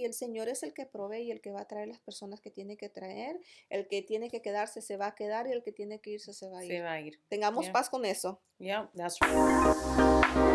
el Señor es el que provee y el que va a traer las personas que tiene que traer. El que tiene que quedarse se va a quedar y el que tiene que irse se va a Se ir. va a ir. Tengamos Yeah, paz con eso. yeah, that's right.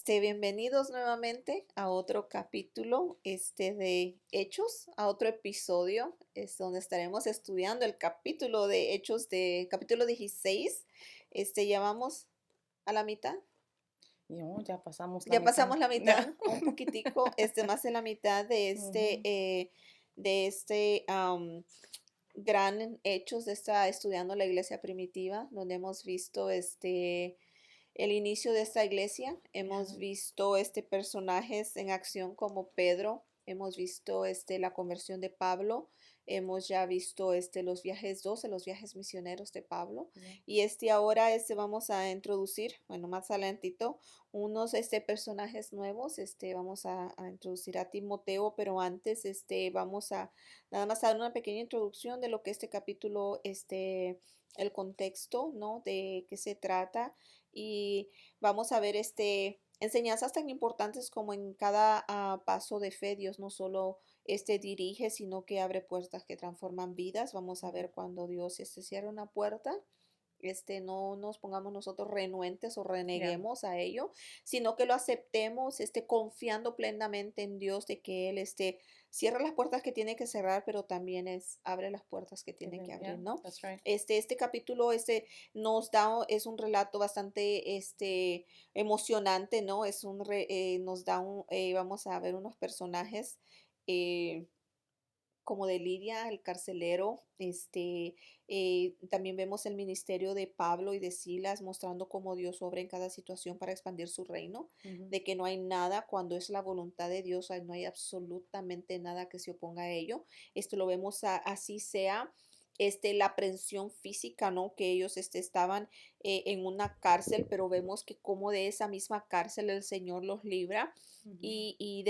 Bienvenidos nuevamente a otro capítulo de Hechos, a otro episodio, es donde estaremos estudiando el capítulo de Hechos de capítulo 16. Ya vamos a la mitad. No, ya pasamos la Ya mitad. pasamos la mitad, un poquitico, más de la mitad Ujú. de este gran Hechos de esta estudiando la iglesia primitiva, donde hemos visto el inicio de esta iglesia. Hemos Yeah. visto personajes en acción como Pedro, hemos visto la conversión de Pablo, hemos ya visto los viajes 12, los viajes misioneros de Pablo. Yeah. Y ahora vamos a introducir, bueno, más adelantito, unos personajes nuevos. Vamos a introducir a Timoteo, pero antes vamos a nada más dar una pequeña introducción de lo que este capítulo, el contexto, ¿no? De qué se trata, y vamos a ver enseñanzas tan importantes como en cada paso de fe Dios no solo dirige, sino que abre puertas que transforman vidas. Vamos a Ujú. ver cuando Dios cierra una puerta, no nos pongamos nosotros renuentes o Yeah. reneguemos a ello, sino que lo aceptemos, confiando plenamente en Dios de que Él, cierra las puertas que tiene que cerrar, pero también abre las puertas que tiene que Yeah, abrir, ¿no? that's right. Este capítulo, nos da, es un relato bastante, emocionante, ¿no? Nos da vamos a ver unos personajes, eh, como de Lidia, el carcelero. También vemos el ministerio de Pablo y de Silas mostrando cómo Dios obra en cada situación para expandir su reino, Ujú. de que no hay nada cuando es la voluntad de Dios, no hay absolutamente nada que se oponga a ello. Esto lo vemos así sea. La aprehensión física, ¿no? Que ellos estaban en una cárcel, pero vemos que como de esa misma cárcel el Señor los libra. Ujú. Y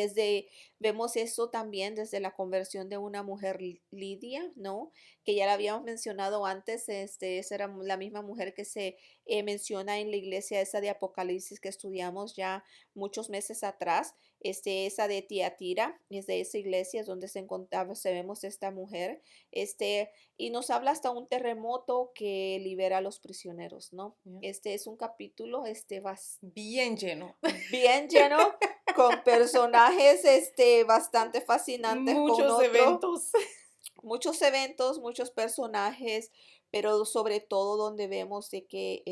vemos eso también desde la conversión de una mujer, Lidia, ¿no? Que ya la habíamos mencionado antes. Esa era la misma mujer que se menciona en la iglesia esa de Apocalipsis que estudiamos ya muchos meses atrás. Esa de Tiatira, es de esa iglesia, es donde se encontraba, se vemos esta mujer. Y nos habla hasta un terremoto que libera a los prisioneros, ¿no? Yeah. Es un capítulo, Bien lleno. bien lleno, con personajes bastante fascinantes, con Muchos otro, eventos. muchos eventos, muchos personajes, pero sobre todo donde vemos de que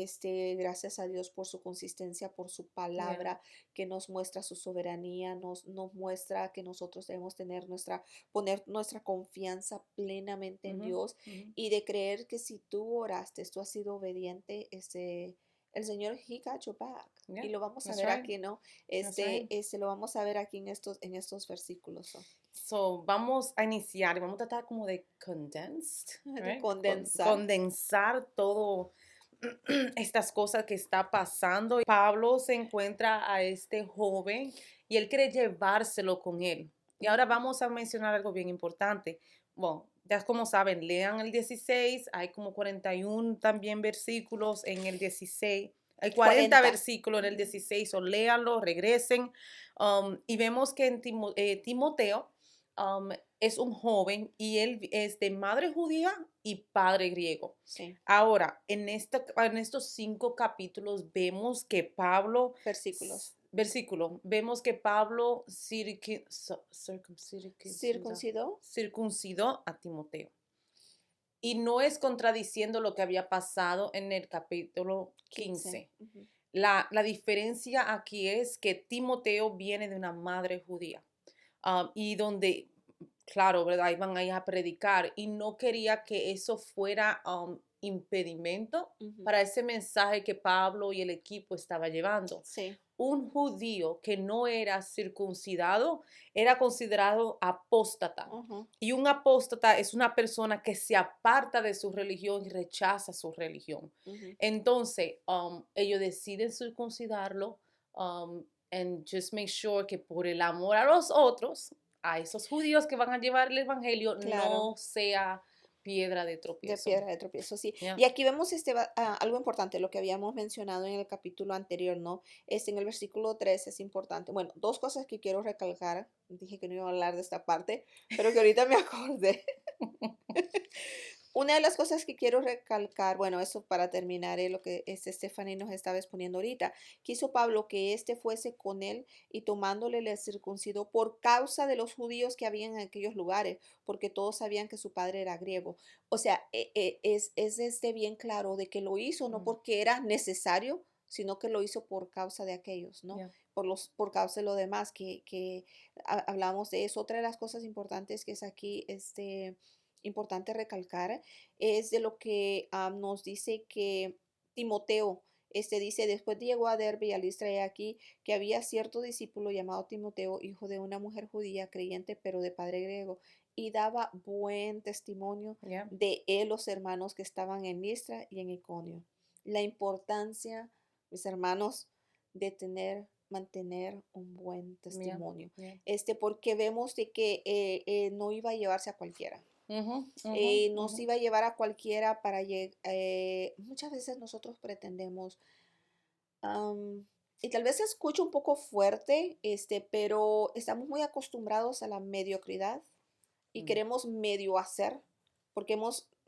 gracias a Dios por su consistencia, por su Yeah. palabra, que nos muestra su soberanía, nos muestra que nosotros debemos poner nuestra confianza plenamente en Ujú. Dios, Ujú. y de creer que si tú oraste, tú has sido obediente, el Señor, He got your back. Yeah, Y lo vamos a that's ver right. aquí, ¿no? That's right. Lo vamos a ver aquí en estos versículos, ¿no? So, vamos a iniciar y vamos a tratar como de condensed, De right? condensar. Condensar todo estas cosas que está pasando. Pablo se encuentra a este joven y él quiere llevárselo con él. Y ahora Ujú. vamos a mencionar algo bien importante. Bueno, ya como saben, lean el 16, hay como 41 también versículos en el 16. Hay 40 40. versículos en el Ujú. 16, o léanlo, regresen. Y vemos que en Timoteo um, es un joven y él es de madre judía y padre griego. Sí, Ahora, en estos 5 capítulos vemos que Pablo, versículos. vemos que Pablo Circuncidó. circuncidó a Timoteo. Y no es contradiciendo lo que había pasado en el capítulo 15. 15. Ujú. La diferencia aquí es que Timoteo viene de una madre judía, y donde, claro, ¿verdad? Iban a ir a predicar y no quería que eso fuera impedimento Ujú. para ese mensaje que Pablo y el equipo estaba llevando. Sí. Un judío que no era circuncidado era considerado apóstata. Ujú. Y un apóstata es una persona que se aparta de su religión y rechaza su religión. Ujú. Entonces, ellos deciden circuncidarlo, and just make sure que por el amor a los otros, a esos judíos que van a llevar el evangelio Claro. no sea piedra de De tropiezo. piedra de tropiezo, sí. Yeah. Y aquí vemos algo importante, lo que habíamos mencionado en el capítulo anterior, ¿no? En el versículo 3 es importante. Bueno, dos cosas que quiero recalcar. Dije que no iba a hablar de esta parte, pero que ahorita me acordé. Una de las cosas que quiero recalcar, bueno, eso para terminar, lo que Stephanie nos estaba exponiendo ahorita, quiso Pablo que éste fuese con él y tomándole le circuncidó por causa de los judíos que había en aquellos lugares, porque todos sabían que su padre era griego. O sea, es bien claro de que lo hizo no Mm, porque era necesario, sino que lo hizo por causa de aquellos, ¿no? yeah. Por causa de lo demás, que hablamos de eso. Otra de las cosas importantes que es aquí, importante recalcar es de lo que nos dice que Timoteo, dice, después llegó a Derbe y a Listra, he aquí que había cierto discípulo llamado Timoteo, hijo de una mujer judía, creyente, pero de padre griego, y daba buen testimonio Yeah. de él los hermanos que estaban en Listra y en Iconio. La importancia, mis hermanos, de mantener un buen Yeah. testimonio. Yeah. Porque vemos de que no iba a llevarse a cualquiera, Ujú, ujú, nos ujú. iba a llevar a cualquiera para llegar. Muchas veces nosotros pretendemos, am, y tal vez se escucha un poco fuerte, pero estamos muy acostumbrados a la mediocridad y Mm, queremos medio hacer, porque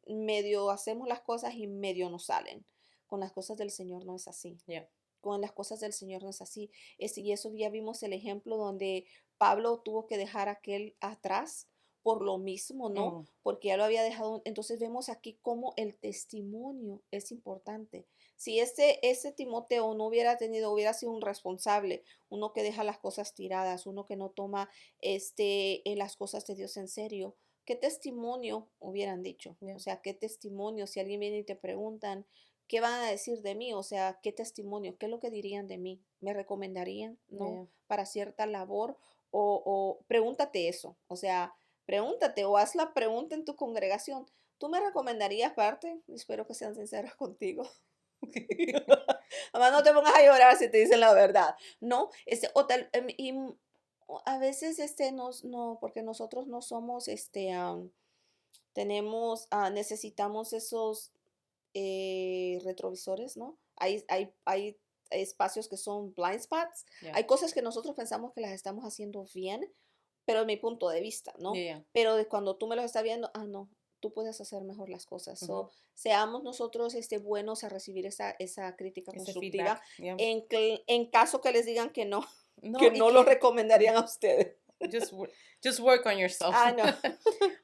medio hacemos las cosas y medio nos salen. Con las cosas del Señor no es así. yeah. Con las cosas del Señor no es así. Y eso ya vimos el ejemplo donde Pablo tuvo que dejar a aquel atrás por lo mismo, ¿no? Mm, Porque ya lo había dejado. Entonces vemos aquí cómo el testimonio es importante. Si este Timoteo no hubiera tenido, hubiera sido un responsable, uno que deja las cosas tiradas, uno que no toma en las cosas de Dios en serio, ¿qué testimonio hubieran dicho? O yeah. sea, ¿qué testimonio? Si alguien viene y te preguntan, ¿qué van a decir de mí? O sea, ¿qué testimonio? ¿Qué es lo que dirían de mí? ¿Me recomendarían, no? Yeah. Para cierta labor o pregúntate eso. O sea, pregúntate o haz la pregunta en tu congregación. ¿Tú me recomendarías parte? Espero que sean sinceros contigo. Además, no te pongas a llorar si te dicen la verdad, ¿no? A veces, no, porque nosotros no somos, necesitamos esos retrovisores, ¿no? Hay espacios que son blind spots, Yeah. hay cosas que nosotros pensamos que las estamos haciendo bien, pero es mi punto de vista, Yeah. ¿no? Yeah. Pero de cuando tú me lo estás viendo, no, tú puedes hacer mejor las cosas. Ujú. Seamos nosotros buenos a recibir esa crítica Ese constructiva feedback. Yeah. en caso que les digan que no, No, que y no lo que recomendarían a ustedes. just, just work on yourself.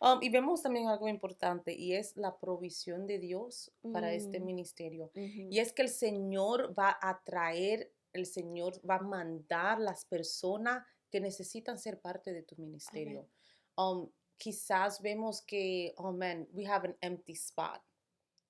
No. Y vemos también algo importante y es la provisión de Dios para este Mm, ministerio. ujú. Y es que el Señor va a traer, el Señor va a mandar las personas que necesitan ser parte de tu Amén. ministerio. Quizás vemos que, oh man, we have an empty spot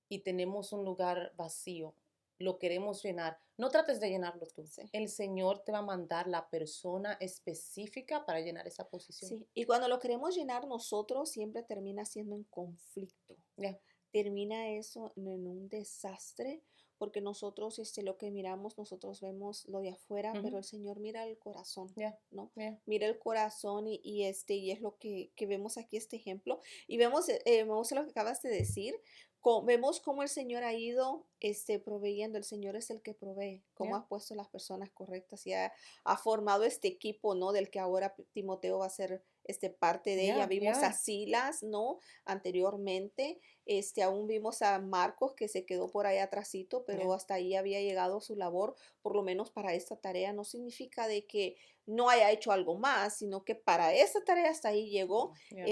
y tenemos un lugar vacío, lo queremos llenar. No trates de llenarlo tú. Sí. El Señor te va a mandar la persona específica para llenar esa posición. Sí, y cuando lo queremos llenar nosotros, siempre termina siendo en conflicto. Ya. Termina eso en un desastre, porque nosotros, lo que miramos, nosotros vemos lo de afuera, pero Ujú. el Señor mira el corazón, Ya. ¿no? Ya. Mira el corazón y es lo que vemos aquí, este ejemplo. Y vemos lo que acabas de decir, vemos cómo el Señor ha ido, proveyendo. El Señor es el que provee, cómo Ya. ha puesto las personas correctas y ha formado este equipo, ¿no? Del que ahora Timoteo va a ser, parte de ella. Ya. Vimos a Ya. Silas, ¿no? Anteriormente, aún vimos a Marcos que se quedó por ahí atrasito, pero Ya. hasta ahí había llegado su labor, por lo menos para esta tarea. No significa de que no haya hecho algo más, sino que para esta tarea hasta ahí llegó. Ya.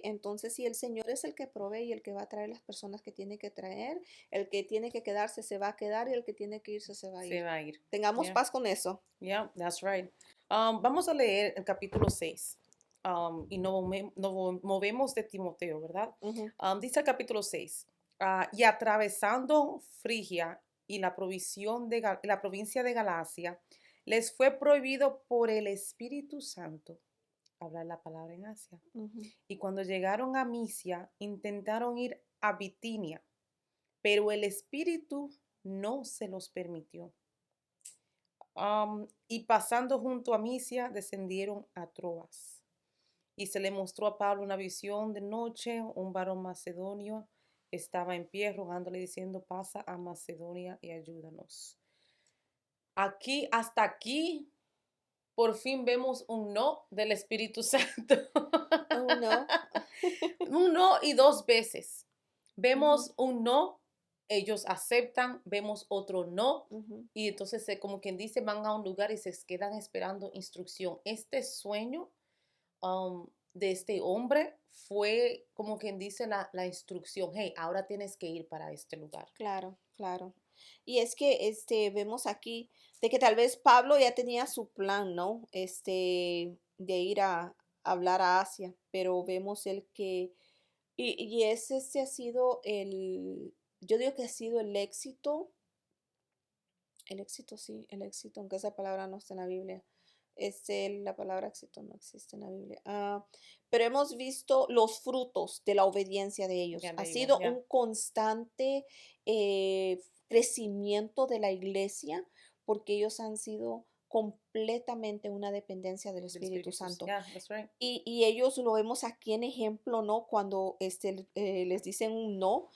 Entonces, si el Señor es el que provee y el que va a traer las personas que tiene que traer, el que tiene que quedarse se va a quedar y el que tiene que irse se va a Se ir. va a ir. Tengamos Ya. paz con eso. Yeah, that's right. Vamos a leer el capítulo 6 y nos movemos de Timoteo, ¿verdad? Ujú, Dice el capítulo 6, y atravesando Frigia y la provincia de Galacia, les fue prohibido por el Espíritu Santo hablar la palabra en Asia. ujú. Y cuando llegaron a Misia, intentaron ir a Bitinia, pero el Espíritu no se los permitió. Y pasando junto a Misia, descendieron a Troas. Y se le mostró a Pablo una visión de noche, un varón macedonio estaba en pie rogándole diciendo, pasa a Macedonia y ayúdanos. Aquí, hasta aquí, por fin vemos un no del Espíritu Santo. Oh, no. Un no y dos veces. Ujú, Vemos un no, ellos aceptan, vemos otro no, ujú. y entonces como quien dice, van a un lugar y se quedan esperando instrucción. Este sueño de este hombre fue como quien dice la instrucción, hey, ahora tienes que ir para este lugar. Claro, claro. Y es que vemos aquí de que tal vez Pablo ya tenía su plan, ¿no? De ir a hablar a Asia, pero vemos el que, y ese ha sido yo digo que ha sido el éxito sí, el éxito, aunque esa palabra no está en la Biblia. La palabra éxito no existe en la Biblia. Pero hemos visto los frutos de la obediencia de ellos. Ya Ha de ella, sido ya. un constante crecimiento de la iglesia porque ellos han sido completamente una dependencia del Del Espíritu Espíritu. Santo. Yeah, that's right. Y ellos lo vemos aquí en ejemplo, ¿no? Cuando les dicen un no,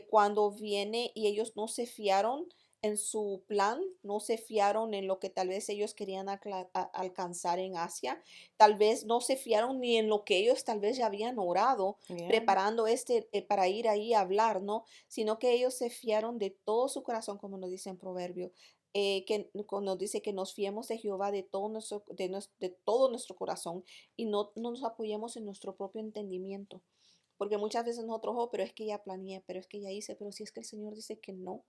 cuando viene y ellos no se fiaron en su plan, no se fiaron en lo que tal vez ellos querían alcanzar en Asia, tal vez no se fiaron ni en lo que ellos tal vez ya habían orado, Yeah, preparando para ir ahí a hablar, ¿no? Sino que ellos se fiaron de todo su corazón, como nos dice en Proverbio, que nos dice que nos fiemos de Jehová de todo nuestro corazón y no nos apoyemos en nuestro propio entendimiento. Porque muchas veces nosotros, oh, pero es que ya planeé, pero es que ya hice, pero si es que el Señor dice que no.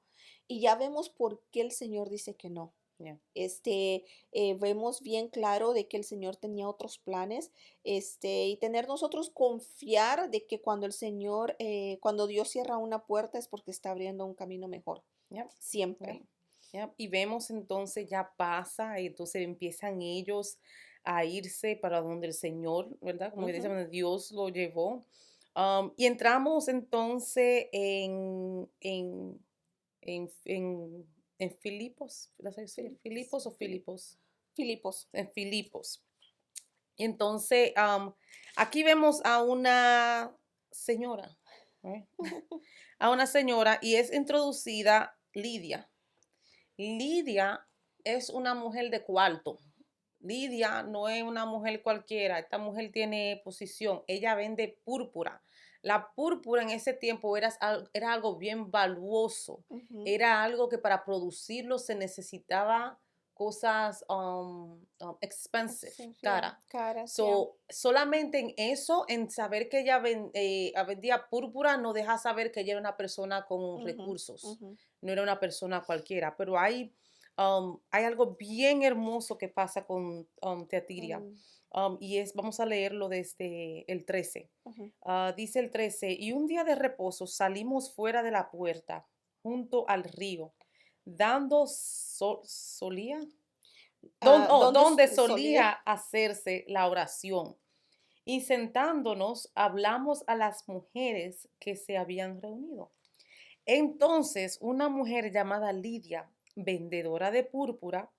Y ya vemos por qué el Señor dice que no. yeah. Vemos bien claro de que el Señor tenía otros planes, y tener nosotros confiar de que cuando Dios cierra una puerta es porque está abriendo un camino mejor, Yep, yep, siempre. yep. Y vemos entonces ya pasa, y entonces empiezan ellos a irse para donde el Señor, ¿verdad? Como que dice, Ujú. donde Dios lo llevó. Y entramos entonces en Filipos, ¿lo sé decir? ¿Filipos o Fili- Filipos? Filipos. En Filipos. Y entonces, aquí vemos a una señora, ¿eh? A una señora y es introducida Lidia. Lidia es una mujer de cuarto. Lidia no es una mujer cualquiera. Esta mujer tiene posición. Ella vende púrpura. La púrpura en ese tiempo era algo bien valuoso. Ujú. Era algo que para producirlo se necesitaba cosas expensive, Sí, ya, cara. caras, ya. So, solamente en eso, en saber que ella vendía púrpura, no deja saber que ella era una persona con Ujú, recursos, ujú, no era una persona cualquiera, pero hay algo bien hermoso que pasa con Teatiria, mm, vamos a leerlo desde el 13. ujú. Dice el 13, y un día de reposo salimos fuera de la puerta, junto al río, dando solía, ¿Dónde donde solía solía? hacerse la oración. Y sentándonos, hablamos a las mujeres que se habían reunido. Entonces, una mujer llamada Lidia, vendedora de púrpura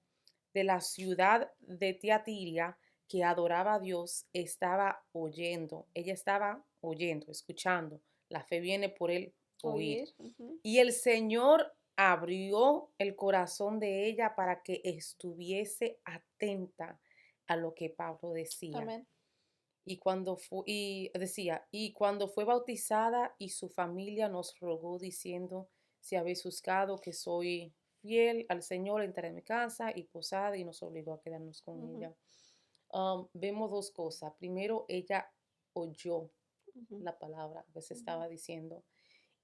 de la ciudad de Tiatira, que adoraba a Dios, estaba oyendo. Ella estaba oyendo, escuchando. La fe viene por el oír. Oír. Ujú. Y el Señor abrió el corazón de ella para que estuviese atenta a lo que Pablo decía. Amén. Y cuando fue bautizada y su familia nos rogó diciendo, si habéis buscado que soy fiel al Señor, entraré en mi casa y posada y nos obligó a quedarnos con Ujú, ella. Vemos dos cosas. Primero, ella oyó ujú. la palabra que se Ujú. estaba diciendo.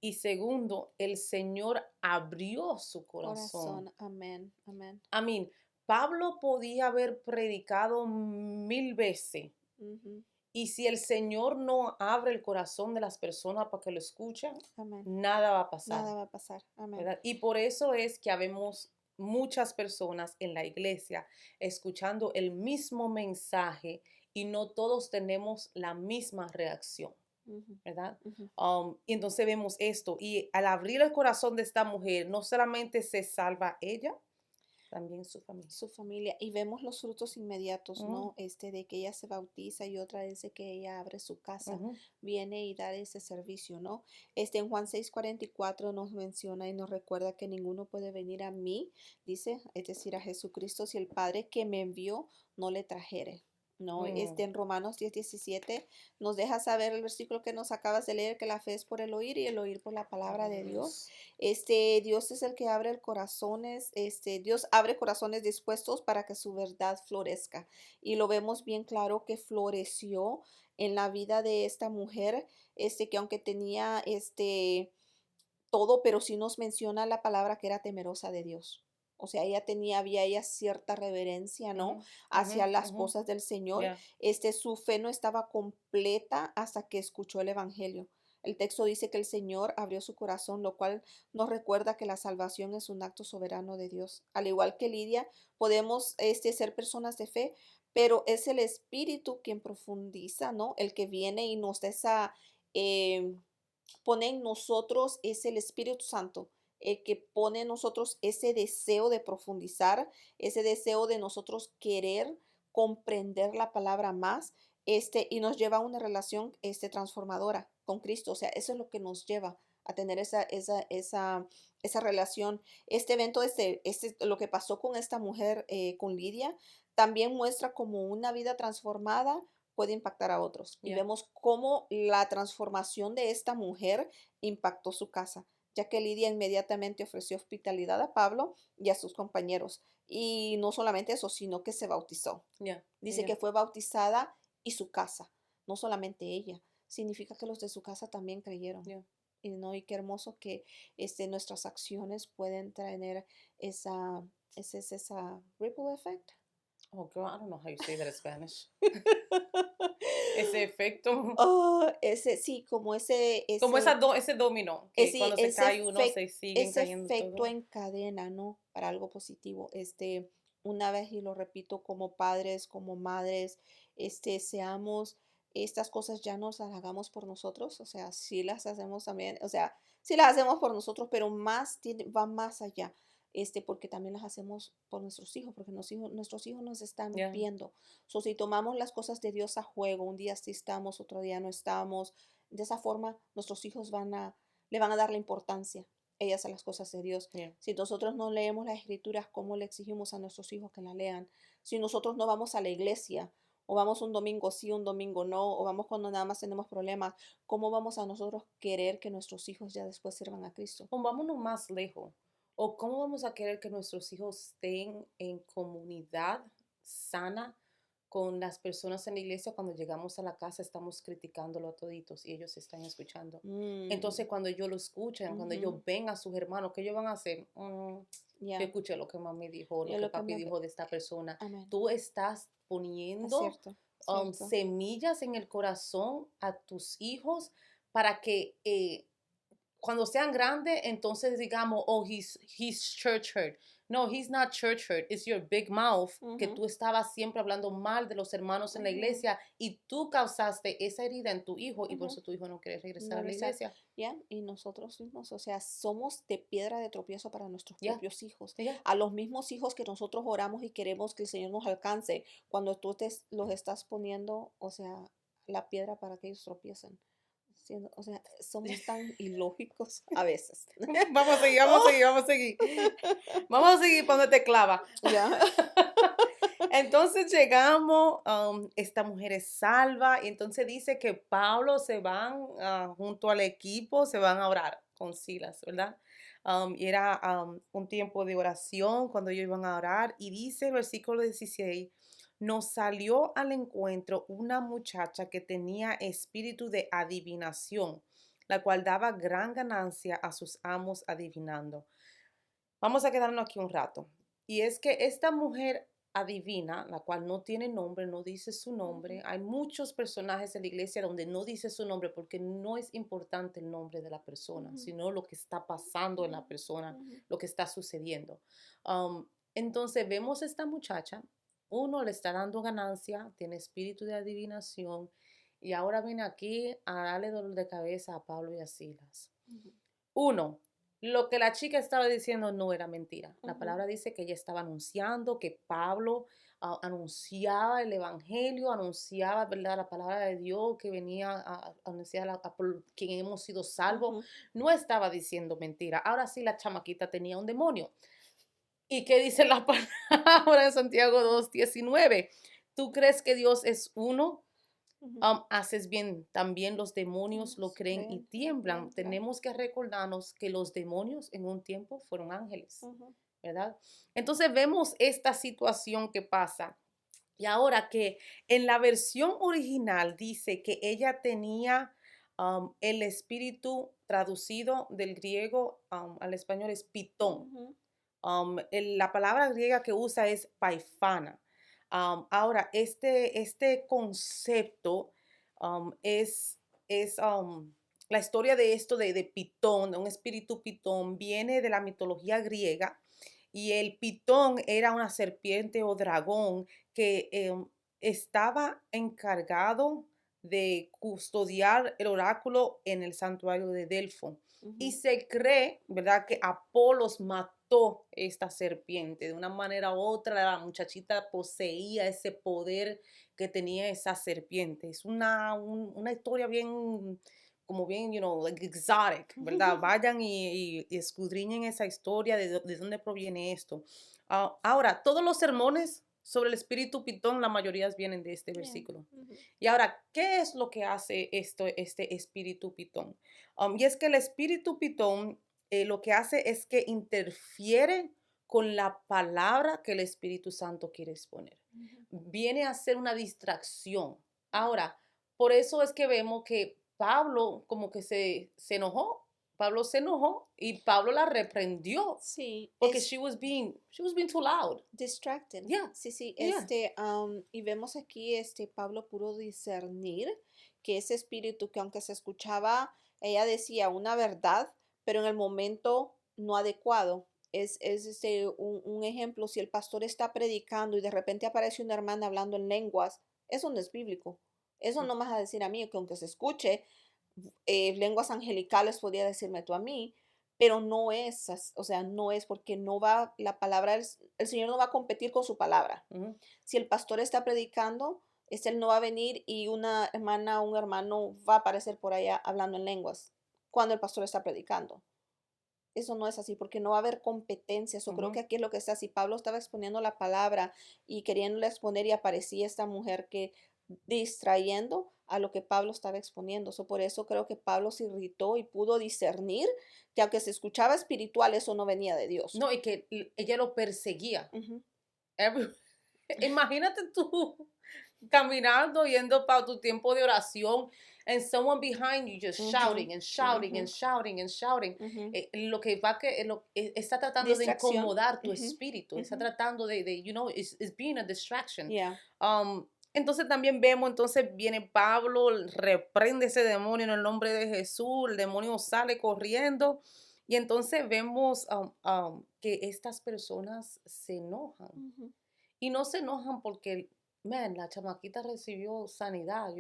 Y segundo, el Señor abrió su corazón. Corazón. Amén. Amén. Amén. Pablo podía haber predicado 1000 veces. Ujú. Y si el Señor no abre el corazón de las personas para que lo escuchen, Amén. nada va a pasar, Nada va a pasar. Amén. ¿verdad? Y por eso es que habemos muchas personas en la iglesia escuchando el mismo mensaje y no todos tenemos la misma reacción, Ujú, ¿verdad? ujú. Y entonces vemos esto y al abrir el corazón de esta mujer, no solamente se salva ella, también su familia. su familia y vemos los frutos inmediatos, Mm, ¿no? De que ella se bautiza y otra es de que ella abre su casa, ujú, viene y da ese servicio, ¿no? En Juan 6:44 nos menciona y nos recuerda que ninguno puede venir a mí, dice, es decir, a Jesucristo, si el Padre que me envió no le trajere. ¿No? mm, En Romanos 10:17 nos deja saber el versículo que nos acabas de leer, que la fe es por el oír y el oír por la palabra palabra de de Dios. Dios. Dios es el que abre el corazones, Dios abre corazones dispuestos para que su verdad florezca. Y lo vemos bien claro que floreció en la vida de esta mujer, que aunque tenía todo, pero sí nos menciona la palabra que era temerosa de Dios. O sea, había ella cierta reverencia, ¿no? Ujú, ujú, Hacia las ujú, cosas del Señor. ya, Su fe no estaba completa hasta que escuchó el Evangelio. El texto dice que el Señor abrió su corazón, lo cual nos recuerda que la salvación es un acto soberano de Dios. Al igual que Lidia, podemos ser personas de fe, pero es el Espíritu quien profundiza, ¿no? El que viene y nos da esa, eh, pone en nosotros es el Espíritu Santo, el que pone en nosotros ese deseo de profundizar, ese deseo de nosotros querer comprender la palabra más, y nos lleva a una relación, transformadora con Cristo. O sea, eso es lo que nos lleva a tener esa relación. Este evento, lo que pasó con esta mujer, con Lidia, también muestra como una vida transformada puede impactar a otros. Y ya. vemos cómo la transformación de esta mujer impactó su casa, ya que Lidia inmediatamente ofreció hospitalidad a Pablo y a sus compañeros. Y no solamente eso, sino que se bautizó. Ya, ya, Dice ya, que fue bautizada y su casa, no solamente ella. Significa que los de su casa también creyeron. ya. Y no, y qué hermoso que nuestras acciones pueden traer esa, esa ripple effect. Oh, girl, I don't know how you say that in Spanish. Ese efecto, Oh, sí, como como ese dominó, que sí, cuando se cae uno, se siguen ese cayendo efecto todo. en cadena, ¿no? Para algo positivo. Una vez, y lo repito, como padres, como madres, seamos, estas cosas ya no las hagamos por nosotros, o sea, sí las hacemos también, o sea, sí las hacemos por nosotros, pero va más allá. Porque también las hacemos por nuestros hijos, porque nuestros hijos nos están Ya. viendo. So, si tomamos las cosas de Dios a juego, un día sí estamos, otro día no estamos, de esa forma nuestros hijos le van a dar la importancia ellas a las cosas de Dios. Yeah. Si nosotros no leemos las escrituras, ¿cómo le exigimos a nuestros hijos que la lean? Si nosotros no vamos a la iglesia, o vamos un domingo sí, un domingo no, o vamos cuando nada más tenemos problemas, ¿cómo vamos a nosotros querer que nuestros hijos ya después sirvan a Cristo? O vámonos más lejos. ¿O cómo vamos a querer que nuestros hijos estén en comunidad sana con las personas en la iglesia cuando llegamos a la casa estamos criticándolo a toditos y ellos están escuchando? Mm, Entonces, cuando ellos lo escuchan, cuando ellos ujú, ven a sus hermanos, ¿qué ellos van a hacer? Yo ya, escuché lo que mami dijo, lo yo que lo que papi dijo de esta persona. amén, Tú estás es poniendo cierto, cierto, semillas en el corazón a tus hijos para que cuando sean grandes, entonces digamos, oh, he's church hurt. No, he's not church hurt. It's your big mouth que ujú, tú estabas siempre hablando mal de los hermanos en la ujú, iglesia y tú causaste esa herida en tu hijo y por ujú. eso tu hijo no quiere regresar No a la regresar, iglesia. ¿ya? Y nosotros mismos, o sea, somos de piedra de tropiezo para nuestros Ya, propios hijos. ya. A los mismos hijos que nosotros oramos y queremos que el Señor nos alcance, cuando los estás poniendo, o sea, la piedra para que ellos tropiecen. O sea, somos tan ilógicos a veces. Vamos a seguir, vamos a Oh, seguir, vamos a seguir. Vamos a seguir cuando te clava. ya. Entonces llegamos, esta mujer es salva, y entonces dice que Pablo se van junto al equipo, se van a orar con Silas, ¿verdad? Y era un tiempo de oración cuando ellos iban a orar, y dice el versículo 16, nos salió al encuentro una muchacha que tenía espíritu de adivinación, la cual daba gran ganancia a sus amos adivinando. Vamos a quedarnos aquí un rato. Y es que esta mujer adivina, la cual no tiene nombre, no dice su nombre. Ujú, Hay muchos personajes en la iglesia donde no dice su nombre porque no es importante el nombre de la persona, ujú, sino lo que está pasando en ujú, la persona, ujú, lo que está sucediendo. Um, entonces vemos a esta muchacha, uno le está dando ganancia, tiene espíritu de adivinación y ahora viene aquí a darle dolor de cabeza a Pablo y a Silas. ujú. Uno, lo que la chica estaba diciendo no era mentira. La Ujú, palabra dice que ella estaba anunciando que Pablo anunciaba el evangelio, anunciaba, ¿verdad?, la palabra de Dios que venía a anunciar por quien hemos sido salvos. ujú, No estaba diciendo mentira. Ahora sí, la chamaquita tenía un demonio. ¿Y qué dice la palabra de Santiago 2:19? ¿Tú crees que Dios es uno? ujú. Haces bien, también los demonios lo Nos creen y creen, tiemblan. tiemblan. Tenemos que recordarnos que los demonios en un tiempo fueron ángeles, Ujú, ¿verdad? Entonces vemos esta situación que pasa. Y ahora que en la versión original dice que ella tenía el espíritu traducido del griego al español es pitón. ujú, La palabra griega que usa es paifana. Ahora, este concepto es la historia de esto de Pitón, de un espíritu Pitón, viene de la mitología griega y el Pitón era una serpiente o dragón que estaba encargado de custodiar el oráculo en el santuario de Delfo. Y ujú. se cree, ¿verdad?, que Apolos mató esta serpiente. De una manera u otra, la muchachita poseía ese poder que tenía esa serpiente. Es una historia bien, como bien, like exotic, ¿verdad? Vayan y escudriñen esa historia de dónde proviene esto. Ahora, todos los sermones sobre el espíritu pitón, la mayoría vienen de este Bien, versículo. ujú, Y ahora, ¿qué es lo que hace este espíritu pitón? Y es que el espíritu pitón lo que hace es que interfiere con la palabra que el Espíritu Santo quiere exponer. ujú, Viene a ser una distracción. Ahora, por eso es que vemos que Pablo como que se enojó. Pablo se enojó y Pablo la reprendió sí, porque es she was being too loud. distracted. Yeah, Sí, sí, yeah. y vemos aquí, Pablo pudo discernir que ese espíritu que aunque se escuchaba, ella decía una verdad, pero en el momento no adecuado. Un ejemplo, si el pastor está predicando y de repente aparece una hermana hablando en lenguas, eso no es bíblico. Eso no me vas a decir a mí que aunque se escuche, lenguas angelicales podría decirme tú a mí, pero no es, o sea, no es porque no va, la palabra, el Señor no va a competir con su palabra. Ujú. Si el pastor está predicando, él no va a venir y una hermana o un hermano va a aparecer por allá hablando en lenguas cuando el pastor está predicando. Eso no es así, porque no va a haber competencia. Yo creo que Ujú. aquí es lo que está. Si Pablo estaba exponiendo la palabra y queriéndole exponer y aparecía esta mujer que distrayendo a lo que Pablo estaba exponiendo. Por eso creo que Pablo se irritó y pudo discernir que aunque se escuchaba espiritual, eso no venía de Dios. No, y que ella lo perseguía. Ujú, Every- Imagínate tú caminando, yendo para tu tiempo de oración, and someone behind you just ujú, shouting and shouting ujú, and shouting and shouting. ujú. Lo que va que está tratando de Distracción. incomodar tu Ujú, espíritu, está ujú. tratando is being a distraction. Yeah. Entonces también vemos, entonces viene Pablo, reprende ese demonio en el nombre de Jesús, el demonio sale corriendo y entonces vemos que estas personas se enojan. Ujú. Y no se enojan porque, man, la chamaquita recibió sanidad,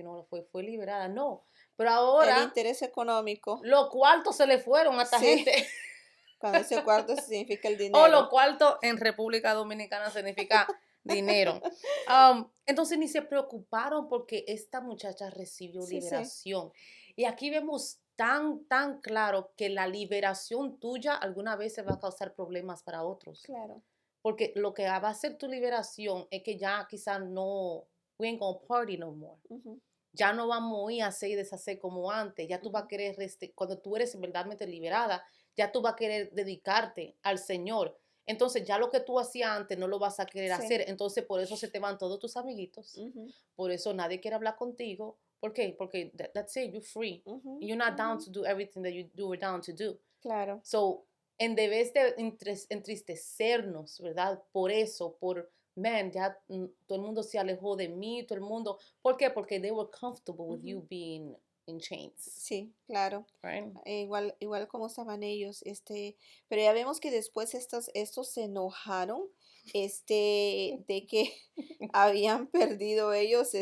fue liberada. No, pero El ahora interés económico. los cuartos se le fueron a esta Sí, gente. cuando ese cuarto significa el O los dinero. cuartos en República Dominicana significa dinero. Entonces ni se preocuparon porque esta muchacha recibió Sí, sí, liberación. Y aquí vemos tan claro que la liberación tuya alguna vez se va a causar problemas para otros. claro. Porque lo que va a hacer tu liberación es que ya quizás no, we ain't gonna party no more. Ujú, Ya no vamos a ir a hacer y deshacer como antes. Ya tú vas ujú. a querer, cuando tú eres verdaderamente liberada, ya tú vas a querer dedicarte al Señor. Entonces ya lo que tú hacías antes no lo vas a querer Sí. hacer. Entonces por eso se te van todos tus amiguitos. Ujú, Por eso nadie quiere hablar contigo. ¿Por qué? Porque that's it, you're free. ujú, You're not down ujú. to do everything that you were down to do. Claro. So, en vez de entristecernos, ¿verdad? Por eso, man, ya todo el mundo se alejó de mí, todo el mundo. ¿Por qué? Porque they were comfortable with Ujú. you being in chains, Sí, claro. right? Igual como estaban ellos, pero ya vemos que después estos se enojaron, de que habían perdido ellos,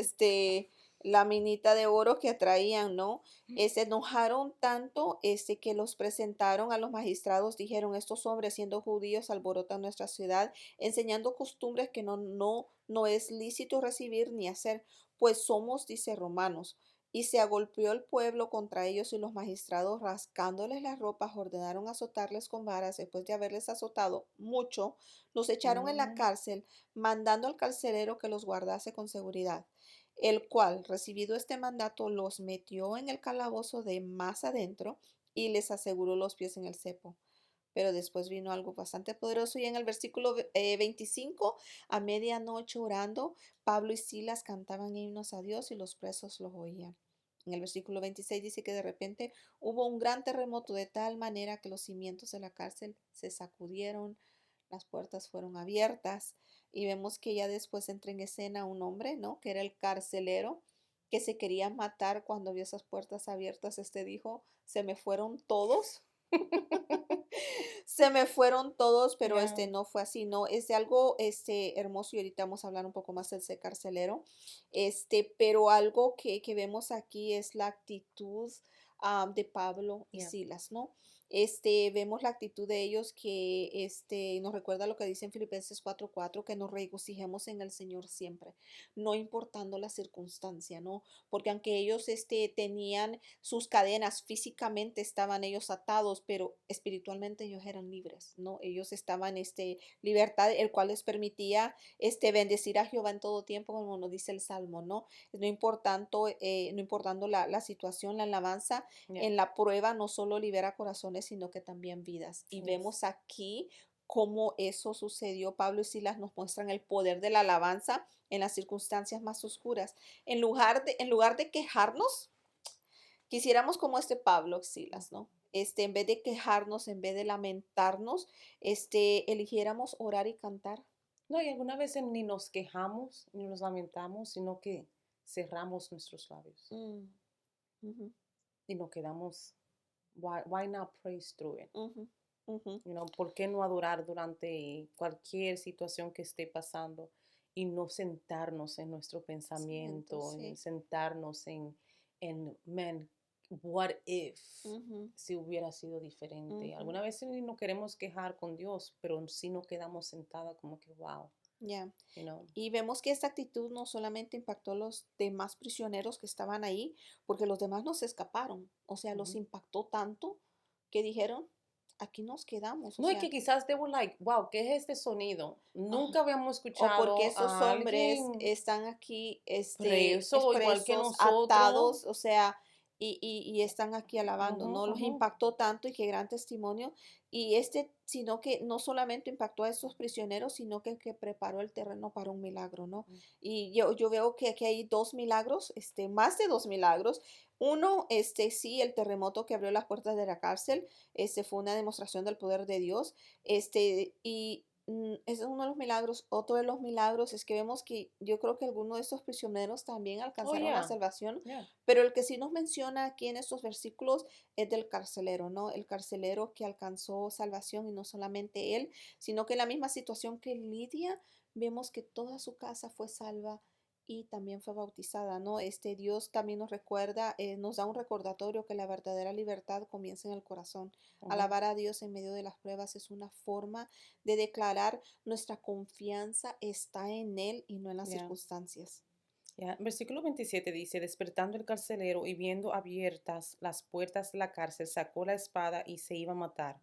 la minita de oro que traían, ¿no? Se enojaron tanto, que los presentaron a los magistrados, dijeron, estos hombres siendo judíos alborotan nuestra ciudad, enseñando costumbres que no es lícito recibir ni hacer, pues somos, dice, romanos. Y se agolpeó el pueblo contra ellos y los magistrados, rascándoles las ropas, ordenaron azotarles con varas. Después de haberles azotado mucho, los echaron en la Mm, cárcel, mandando al carcelero que los guardase con seguridad, el cual, recibido este mandato, los metió en el calabozo de más adentro y les aseguró los pies en el cepo. Pero después vino algo bastante poderoso y en el versículo 25, a medianoche orando, Pablo y Silas cantaban himnos a Dios y los presos los oían. En el versículo 26 dice que de repente hubo un gran terremoto de tal manera que los cimientos de la cárcel se sacudieron, las puertas fueron abiertas y vemos que ya después entra en escena un hombre, ¿no? Que era el carcelero, que se quería matar cuando vio esas puertas abiertas. Dijo, se me fueron todos. Se me fueron todos, pero yeah, no fue así, no, es de algo hermoso y ahorita vamos a hablar un poco más del ese carcelero, pero algo que vemos aquí es la actitud de Pablo y yeah. Silas, ¿no? Vemos la actitud de ellos que nos recuerda lo que dice en Filipenses 4:4, que nos regocijemos en el Señor siempre, no importando la circunstancia, ¿no? Porque aunque ellos tenían sus cadenas, físicamente estaban ellos atados, pero espiritualmente ellos eran libres, ¿no? Ellos estaban libertad, el cual les permitía bendecir a Jehová en todo tiempo, como nos dice el Salmo, ¿no? No importando la situación, la alabanza Yeah, en la prueba no solo libera corazones, sino que también vidas. Y yes. vemos aquí cómo eso sucedió. Pablo y Silas nos muestran el poder de la alabanza en las circunstancias más oscuras. En lugar de quejarnos, quisiéramos como Pablo y Silas, ¿no? En vez de quejarnos, en vez de lamentarnos, eligiéramos orar y cantar. No, y algunas veces ni nos quejamos, ni nos lamentamos, sino que cerramos nuestros labios Mm, ujú, y nos quedamos, why not praise through it? ujú, ujú. ¿Por qué no adorar durante cualquier situación que esté pasando y no sentarnos en nuestro Siento, pensamiento, en sí. sentarnos man, what if, Ujú, si hubiera sido diferente? ujú. Algunas veces ni nos queremos quejar con Dios, pero sí nos quedamos sentadas como que, wow, Ya. you know. Y vemos que esta actitud no solamente impactó a los demás prisioneros que estaban ahí, porque los demás no se escaparon. O sea, los Ujú. impactó tanto que dijeron, aquí nos quedamos. O No, y sea, que quizás they were like, wow, ¿qué es este sonido? ajá. Nunca habíamos O porque escuchado esos a hombres alguien están aquí, preso, igual que expresos, nosotros. atados, o sea, y están aquí alabando, Ujú, ¿no? Los ujú. impactó tanto y qué gran testimonio. Y sino que no solamente impactó a estos prisioneros, sino que preparó el terreno para un milagro, ¿no? Y yo veo que aquí hay dos milagros, más de dos milagros. Uno, sí, el terremoto que abrió las puertas de la cárcel, fue una demostración del poder de Dios, ese es uno de los milagros. Otro de los milagros es que vemos que yo creo que algunos de estos prisioneros también Oh, alcanzaron la yeah, salvación, yeah. pero el que sí nos menciona aquí en estos versículos es del carcelero, ¿no? El carcelero que alcanzó salvación y no solamente él, sino que en la misma situación que Lidia, vemos que toda su casa fue salva y también fue bautizada, ¿no? Dios también nos recuerda, nos da un recordatorio que la verdadera libertad comienza en el corazón. Ujú. Alabar a Dios en medio de las pruebas es una forma de declarar nuestra confianza está en Él y no en las Yeah, circunstancias. yeah. Versículo 27 dice, despertando el carcelero y viendo abiertas las puertas de la cárcel, sacó la espada y se iba a matar,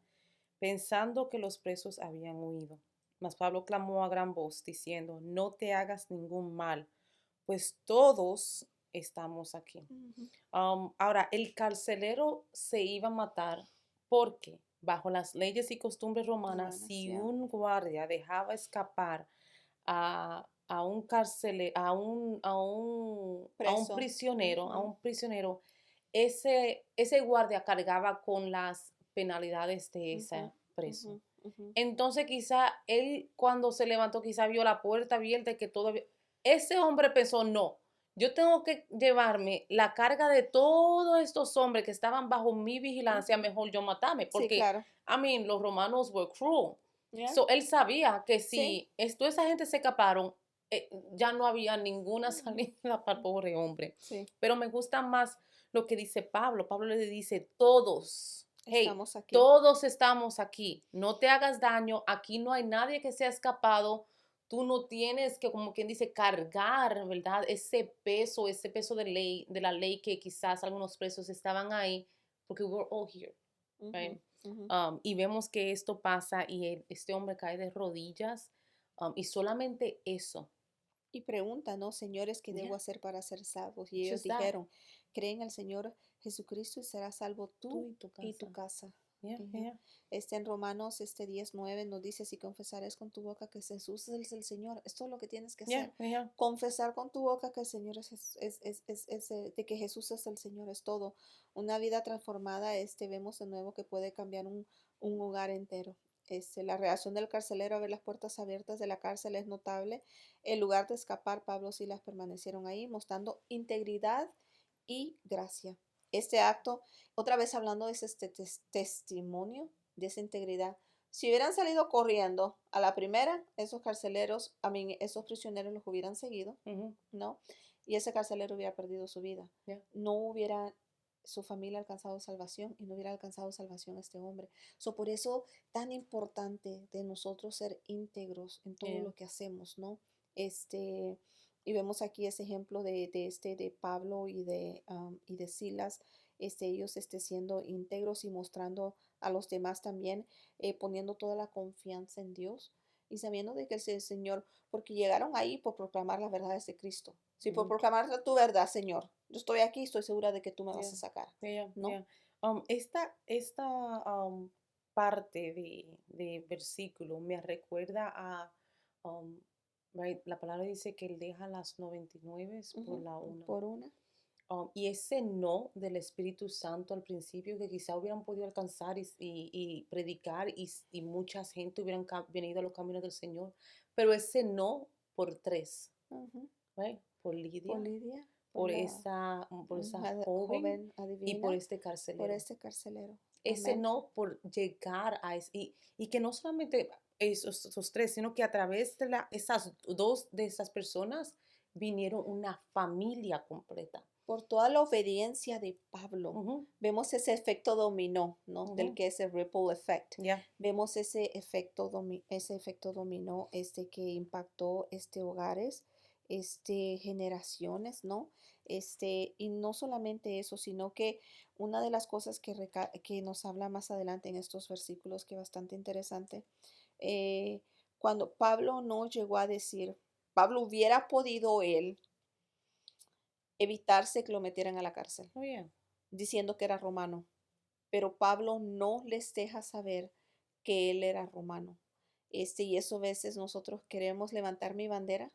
pensando que los presos habían huido. Mas Pablo clamó a gran voz, diciendo, no te hagas ningún mal, pues todos estamos aquí. Ujú. Ahora, el carcelero se iba a matar porque, bajo las leyes y costumbres romanas, Hermanas, si ya. un guardia dejaba escapar a un carcelero, Preso. a Ujú, un prisionero, ese guardia cargaba con las penalidades de ujú, ese preso. ujú, ujú, Entonces, quizá él cuando se levantó, quizá vio la puerta abierta y que todavía... Ese hombre pensó, no, yo tengo que llevarme la carga de todos estos hombres que estaban bajo mi vigilancia, ujú. mejor yo matarme, Sí, porque, claro. los romanos were cruel. Ya. So, él sabía que Sí. si toda esa gente se escaparon, ya no había ninguna Ujú, salida para el pobre hombre. sí, Pero me gusta más lo que dice Pablo. Pablo le dice, todos, hey, estamos aquí. todos estamos aquí, no te hagas daño, aquí no hay nadie que se ha escapado, tú no tienes que, como quien dice, cargar, ¿verdad? Ese peso de ley, de la ley que quizás algunos presos estaban ahí, porque we're all here, Ujú, right? ujú. Y vemos que esto pasa y este hombre cae de rodillas, y solamente eso, Y pregunta, ¿no? Señores, ¿qué debo yeah, hacer para ser salvos? Y ellos just that, dijeron, cree en el Señor Jesucristo y serás salvo tú tú y tu y tu casa, casa. yeah, Ujú. yeah, En Romanos 10:9 nos dice, si confesares con tu boca que Jesús es el Señor, esto es lo que tienes que yeah, hacer. yeah, Confesar con tu boca que el Señor de que Jesús es el Señor, es todo. Una vida transformada, vemos de nuevo que puede cambiar un hogar entero. La reacción del carcelero a ver las puertas abiertas de la cárcel es notable. En lugar de escapar, Pablo y Silas permanecieron ahí, mostrando integridad y gracia. Este acto, otra vez hablando de ese testimonio, de esa integridad. Si hubieran salido corriendo a la primera, esos carceleros, esos prisioneros los hubieran seguido, mhm, ¿no? Y ese carcelero hubiera perdido su vida. yeah, No hubiera su familia alcanzado salvación y no hubiera alcanzado salvación este hombre. Por eso tan importante de nosotros ser íntegros en todo yeah, lo que hacemos, ¿no? Este, y vemos aquí ese ejemplo de Pablo y de Silas, ellos siendo íntegros y mostrando a los demás también, poniendo toda la confianza en Dios y sabiendo de que el Señor, porque llegaron ahí por proclamar las verdades de Cristo. Si por mhm, proclamar tu verdad, Señor, yo estoy aquí, estoy segura de que tú me vas yeah, a sacar, yeah, ¿no? yeah. Esta parte de versículo me recuerda a, um, right, la palabra dice que él deja las 99 por Ujú. la una. Por una. Y ese no del Espíritu Santo al principio que quizá hubieran podido alcanzar y predicar y mucha gente hubieran venido a los caminos del Señor, pero ese no por tres, Ujú. right, por Por Lidia, Lidia, por esa joven joven y por adivina, este por carcelero. este carcelero. Ese Amén. no por llegar a y que no solamente esos tres, sino que a través de esas dos de esas personas vinieron una familia completa. Por toda la obediencia de Pablo. Ujú, Vemos ese efecto dominó, ¿no? Del ujú, que es el ripple effect. ya, Vemos ese efecto dominó, que impactó hogares, generaciones, ¿no? Y no solamente eso, sino que una de las cosas que nos habla más adelante en estos versículos, que es bastante interesante, eh, cuando Pablo no llegó a decir, Pablo hubiera podido él evitarse que lo metieran a la cárcel, oh yeah. diciendo que era romano. Pero Pablo no les deja saber que él era romano. Y eso a veces nosotros queremos levantar mi bandera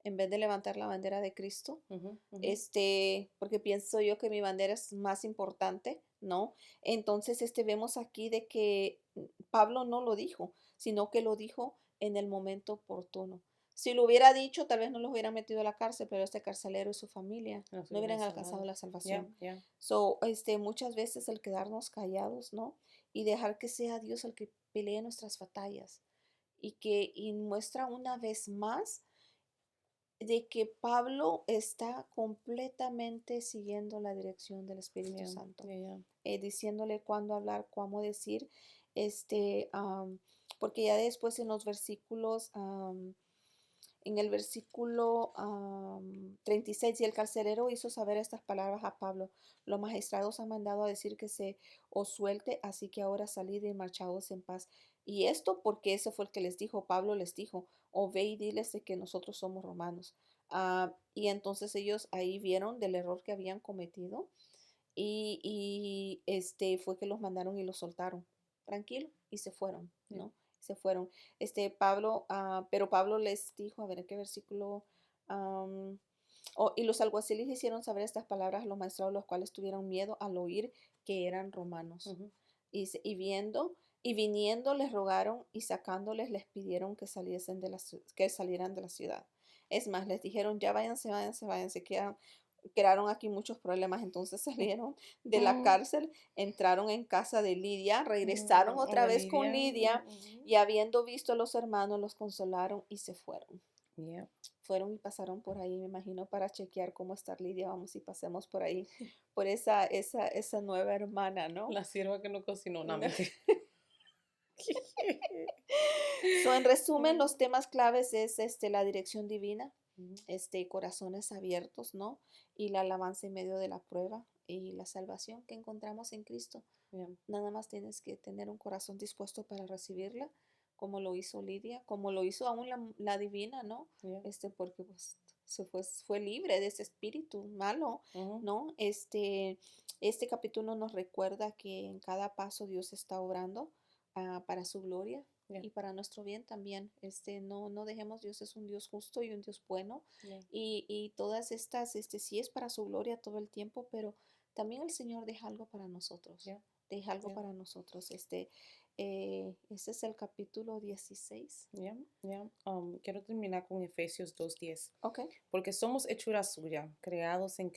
en vez de levantar la bandera de Cristo. Ujú, ujú. Porque pienso yo que mi bandera es más importante, ¿no? Entonces, vemos aquí de que Pablo no lo dijo, sino que lo dijo en el momento oportuno. Si lo hubiera dicho, tal vez no los hubieran metido a la cárcel, pero este carcelero y su familia No se no hubieran hubieran alcanzado salvado. la Ya, salvación. ya. Muchas veces el quedarnos callados, ¿no? Y dejar que sea Dios el que pelee nuestras batallas y muestra una vez más de que Pablo está completamente siguiendo la dirección del Espíritu Ya, Santo, ya, ya. diciéndole cuándo hablar, cómo decir, este, am, porque ya después en los versículos, en el versículo 36, y el carcelero hizo saber estas palabras a Pablo, los magistrados han mandado a decir que se os suelte, así que ahora salid y marchaos en paz. Y esto porque ese fue el que les dijo, Pablo les dijo, o ve y diles de que nosotros somos romanos. Y entonces ellos ahí vieron del error que habían cometido y fue que los mandaron y los soltaron, tranquilo, y se fueron, Ya. ¿no? Se fueron. Pero Pablo les dijo, a ver, ¿en qué versículo? Am, y los alguaciles hicieron saber estas palabras a los maestros, los cuales tuvieron miedo al oír que eran romanos. Ujú. Y viniendo les rogaron y sacándoles les pidieron que que salieran de la ciudad. Es más, les dijeron, ya váyanse, váyanse, váyanse, crearon aquí muchos problemas. Entonces salieron de la Mm, cárcel, entraron en casa de Lidia, regresaron mm, otra de vez con Lidia. Lidia Ujú. y habiendo visto a los hermanos, los consolaron y se fueron. Yeah. Fueron y pasaron por ahí, me imagino, para chequear cómo está Lidia. Vamos y pasemos por ahí, por esa nueva hermana, ¿no? La sierva que no cocinó, no, mentira. So, en resumen, Mm, los temas claves es la dirección divina, mm, corazones abiertos, ¿no? Y la alabanza en medio de la prueba y la salvación que encontramos en Cristo. yeah, Nada más tienes que tener un corazón dispuesto para recibirla, como lo hizo Lidia, como lo hizo aún la divina, ¿no? yeah, Porque pues fue libre de ese espíritu malo, ujú, ¿no? Este capítulo nos recuerda que en cada paso Dios está obrando para su gloria yeah, y para nuestro bien también. No dejemos, Dios es un Dios justo y un Dios bueno. yeah, Y todas estas, sí es para su gloria todo el tiempo, pero también el Señor deja algo para nosotros. yeah, Deja algo yeah, para nosotros. Este es el capítulo 16. yeah, yeah. Quiero terminar con Efesios 2:10. Ok. Porque somos hechura suya, creados en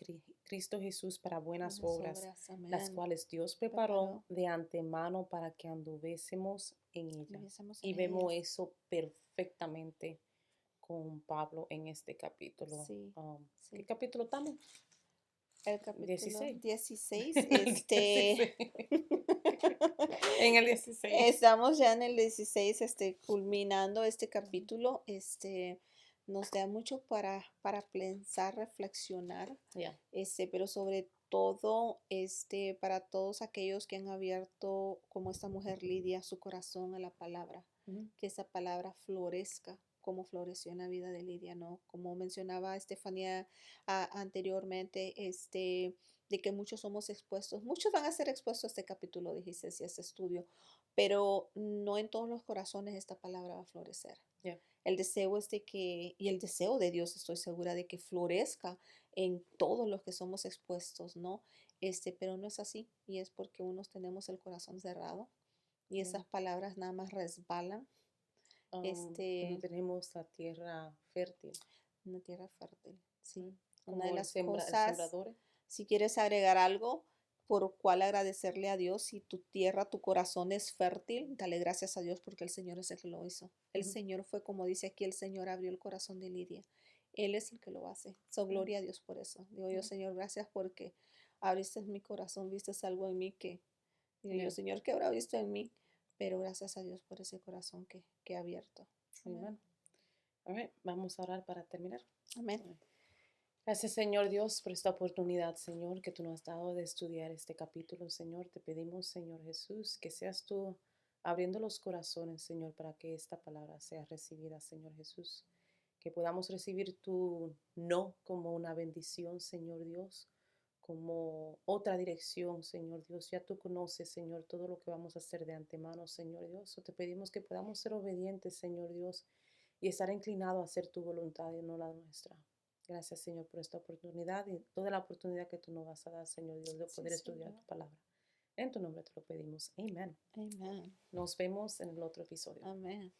Cristo Jesús para buenas Buenas obras, obras, las amén. cuales Dios preparó Preparó, de antemano para que anduviésemos en ella. viviésemos Y en vemos ellas. eso perfectamente con Pablo en este capítulo. Sí, ¿Qué sí. capítulo estamos? El capítulo 16. 16, En el 16. En el 16. estamos ya en el 16, culminando este capítulo, nos da mucho para pensar, reflexionar, Yeah. pero sobre todo, para todos aquellos que han abierto, como esta mujer Lidia, su corazón a la palabra, Mhm. que esa palabra florezca, como floreció en la vida de Lidia, ¿no? Como mencionaba Estefanía anteriormente, de que muchos somos expuestos, muchos van a ser expuestos a este capítulo 16 y a este estudio, pero no en todos los corazones esta palabra va a florecer. Yeah. El deseo es de que, y el deseo de Dios estoy segura de que florezca en todos los que somos expuestos, ¿no? Pero no es así, y es porque unos tenemos el corazón cerrado y Yeah. esas palabras nada más resbalan, Que no este, tenemos la tierra fértil, una tierra fértil, ¿no? sí. Una de Como las el cosas, sembrador. si quieres agregar algo por cual agradecerle a Dios, si tu tierra, tu corazón es fértil, dale gracias a Dios porque el Señor es el que lo hizo. El Ujú, Señor fue, como dice aquí, el Señor abrió el corazón de Lidia. Él es el que lo hace. So, ujú, gloria a Dios por eso. Digo yo, ujú. Señor, gracias porque abriste mi corazón, viste algo en mí que, digo yo, Yeah. Señor, ¿qué habrá visto en mí? Pero gracias a Dios por ese corazón que ha abierto. Amén. Amen. All right, vamos a orar para terminar. Amén. All right. Gracias, Señor Dios, por esta oportunidad, Señor, que tú nos has dado de estudiar este capítulo, Señor. Te pedimos, Señor Jesús, que seas tú abriendo los corazones, Señor, para que esta palabra sea recibida, Señor Jesús. Que podamos recibir tu no como una bendición, Señor Dios, como otra dirección, Señor Dios. Ya tú conoces, Señor, todo lo que vamos a hacer de antemano, Señor Dios. O te pedimos que podamos ser obedientes, Señor Dios, y estar inclinado a hacer tu voluntad y no la nuestra. Gracias, Señor, por esta oportunidad y toda la oportunidad que tú nos vas a dar, Señor Dios, de Sí, poder estudiar Señor. tu palabra. En tu nombre te lo pedimos. Amén. Amén. Nos vemos en el otro episodio. Amén.